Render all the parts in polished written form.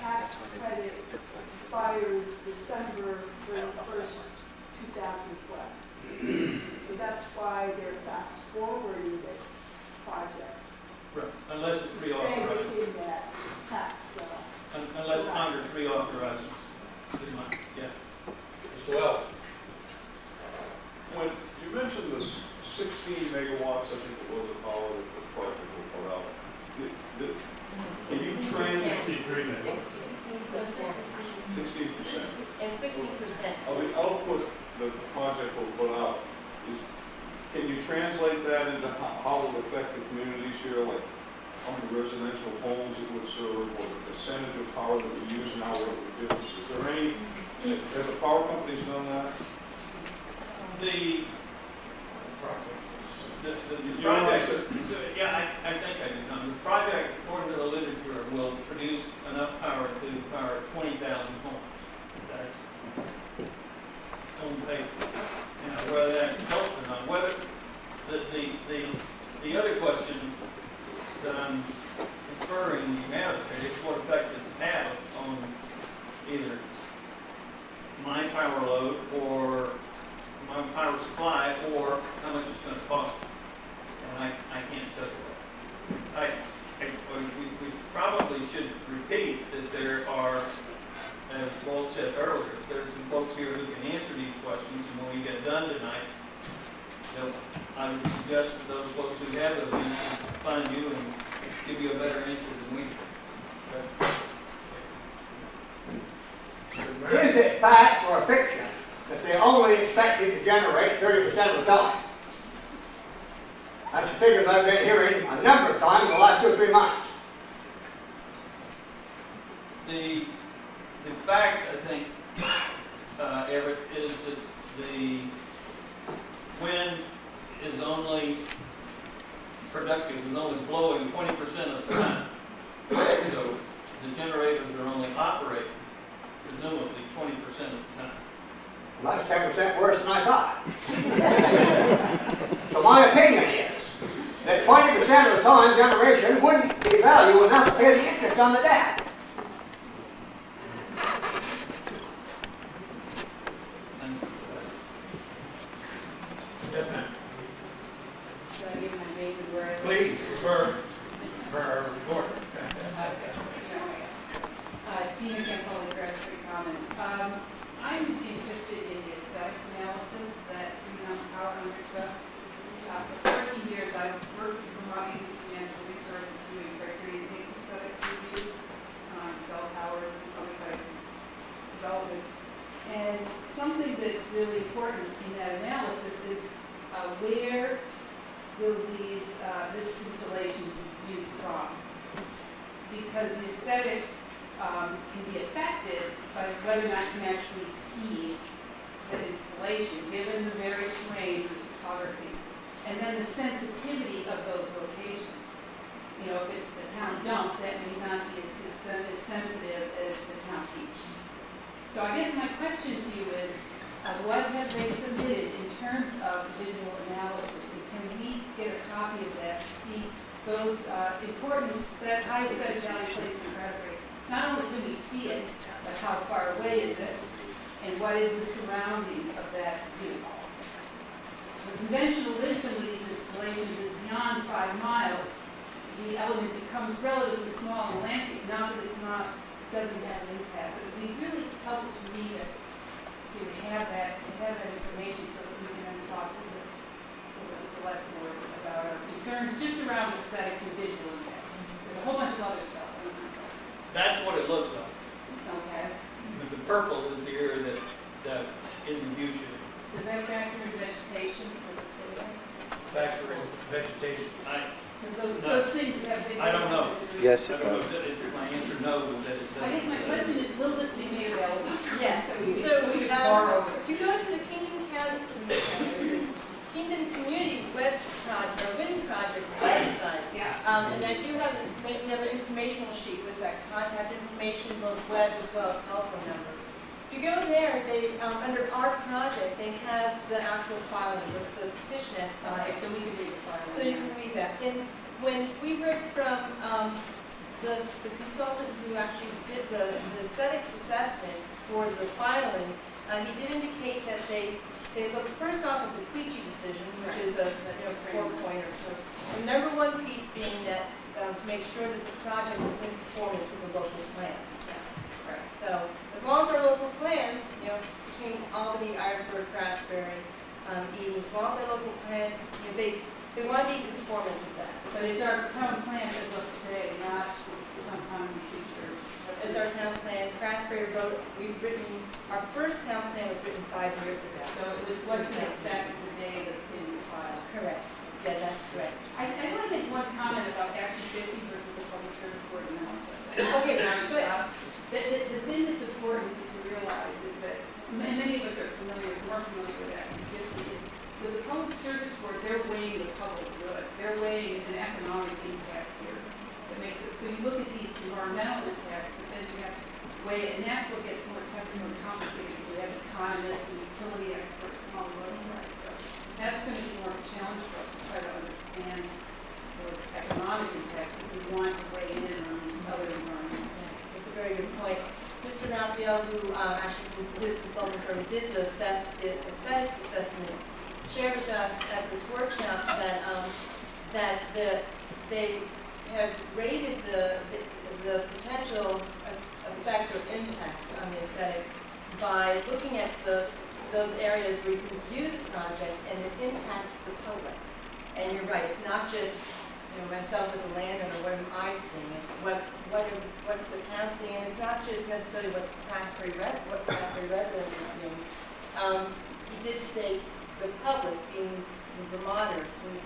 tax credit expires December 31st, 2012. So that's why they're fast forwarding this project. Right. Unless it's Stay reauthorized. within that tax. Unless Congress reauthorizes. Yeah. Mr. Lowell. When you mentioned this 16 megawatts, I think it was, of power that the project will put out. Can you transit 63 megawatts. 16%? And 60%. Of the output that the project will put out, can you translate that into how it will affect the communities here, like how many residential homes it would serve, or the percentage of power that we use now, what it would difference? Is there any, have the power companies done that? The project, yeah, I think I did know. The project, according to the literature, will produce enough power to power 20,000 homes. That's on paper. Whether that helps or not. Whether the other question that I'm inferring in the amount is what effect does it have on either my power load or my power supply, or how much it's going to cost. And I can't tell you that. We probably should repeat that there are, as Walt said earlier, there's some folks here who can answer these questions, and when we get done tonight, I would suggest that those folks who have those answers find you and give you a better answer than we do. Is it fact or fiction that they only expected to generate 30% of the time? That's the figures I've been hearing a number of times in the last 2 or 3 months. The fact, I think, Everett, is that the wind is only productive, is only blowing 20% of the time. So the generators are only operating, presumably, 20% of the time. Well, that's 10% worse than I thought. So my opinion is that 20% of the time generation wouldn't be valuable enough to pay the interest on the debt. Yes, ma'am. Should I give my name and where I live? Please, for our report. Tina Campoli, Craftsbury Common. I'm interested in the aesthetics analysis that Vermont Power undertook. For 13 years, I've worked with Vermont Financial Resources doing criteria aesthetics reviews on cell towers and other types of development. And something that's really important in that analysis is where will this installation be viewed from? Because the aesthetics can be affected by whether or not you can actually see the installation, given the varied terrain, the topography, and then the sensitivity of those locations. You know, if it's the town dump, that may not be as sensitive as the town beach. So I guess my question to you is, what have they submitted in terms of visual analysis, and can we get a copy of that to see those important high aesthetic value placement Craftsbury? Not only can we see it, but how far away is it, and what is the surrounding of that view? The conventional wisdom with these installations is beyond 5 miles, the element becomes relatively small in the landscape. Not that it's not, doesn't have an impact, but it would be really helpful to me to have that information so that we can then talk to the select board about our concerns just around aesthetics and visual impact. There's a whole bunch of other stuff. That's what it looks like. Okay. But the purple is the area that is in future. Does that factor in vegetation? Does it say that? Factor in vegetation. Because those things have been. I don't know. Yes, it I don't know does. if my answer no, that it does. I guess my question is, will this be made available? Yes. So we can borrow it. If you go to the Kingdom Community Web Project, or Wind Project website, and I do have an informational sheet with that contact information, both web as well as telephone numbers. If you go there, they under our project, they have the actual filing with the petition as filed. Okay, so we can read the file. So you can read that. And when we heard from the consultant who actually did the aesthetics assessment for the filing, he did indicate that they looked first off at the Queechy decision, which is a 4-pointer. The number one piece being that to make sure that the project is in conformance with the local plans. Right. So as long as our local plans, between Albany, Irisburg, Craftsbury, Eden, as long as our local plans, they want to be in conformance with that. But it's our town plan as of today, not sometime in the future. It's our town plan. Craftsbury wrote, our first town plan was written 5 years ago. So it was what's next back in the day that the thing was filed. Correct. Yeah, that's correct. I want to make one comment about Act 50 versus the Public Service Board announcement. Okay, good. The thing that's important to realize is that, and many of us are more familiar with Act 50, with the Public Service Board, they're weighing the public good. They're weighing an economic impact here. That makes it, so you look at these environmental impacts, but then you have to weigh it, and that's what gets more technical and complicated. We have economists and utility experts and all those things. So that's going to be more of a challenge for us to try to understand those economic impacts if we want to weigh in on these other environmental impacts. That's a very good point. Mr. Raphael, who actually his consulting firm did the aesthetics assessment, shared with us at this workshop that they have rated the potential effect or impacts on the aesthetics by looking at those areas where you can view the project and it impacts the public. And you're right, it's not just myself as a landowner, what am I seeing? It's what's the town seeing, and it's not just necessarily what Craftsbury residents are seeing. He did state the public, being the Vermonters. And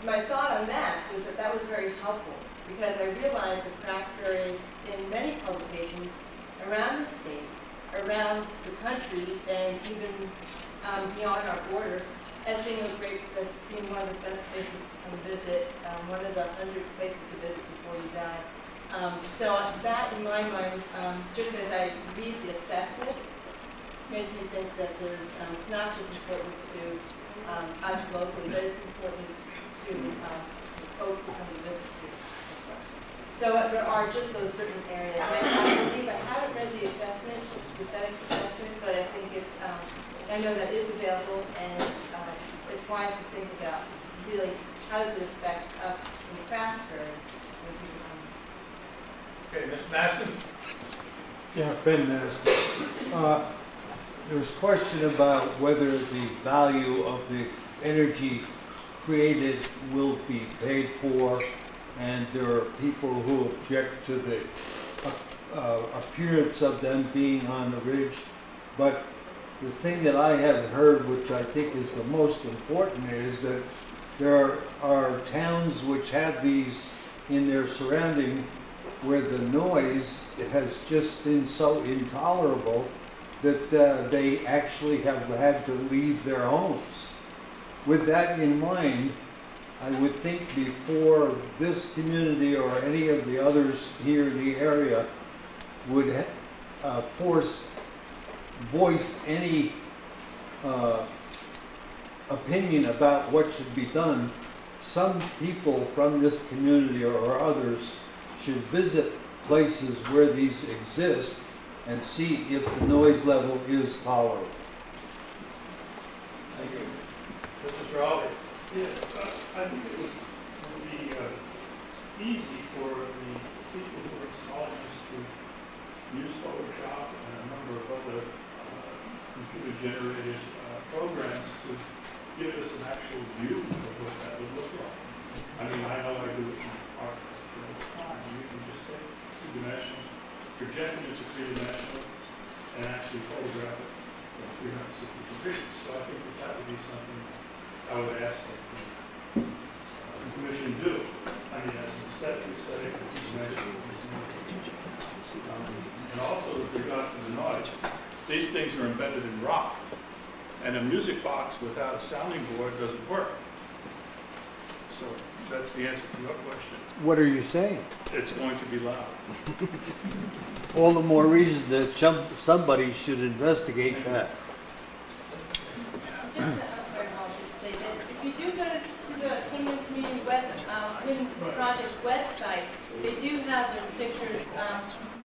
my thought on that was that was very helpful because I realized that Craftsbury is in many publications around the state, around the country, and even beyond our borders, as being one of the best places to come visit, one of the 100 places to visit before you die. So that, in my mind, just as I read the assessment, makes me think that it's not just important to us locally, but it's important to folks who come to visit here. So there are just those certain areas. And I believe I haven't read the assessment, the aesthetics assessment, but I think I know that is available, and it's wise to think about really how does it affect us in Craftsbury when people come. Okay, Mr. Maston? Yeah, Ben Maston. There's question about whether the value of the energy created will be paid for, and there are people who object to the appearance of them being on the ridge. But the thing that I have heard, which I think is the most important, is that there are towns which have these in their surrounding where the noise has just been so intolerable that they actually have had to leave their homes. With that in mind, I would think before this community or any of the others here in the area would voice any opinion about what should be done, some people from this community or others should visit places where these exist and see if the noise level is tolerable. Thank you. Mr. Alder? Yes, I think it would be easy for the people who are installing this to use Photoshop and a number of other computer-generated programs to give us an actual view of what that would look like. I mean, I know I do it in architecture all the time. You can just take two-dimensional, project it to three-dimensional, and actually photograph it at 360 degrees. So I think that would be something I would ask that the commission do. I mean, as an aesthetic, two-dimensional. And also with regard to the noise, these things are embedded in rock, and a music box without a sounding board doesn't work. So that's the answer to your question. What are you saying? It's going to be loud. All the more reason that somebody should investigate that. I'm sorry, I'll just say that if you do go to the Kingdom Community Project website, they do have those pictures,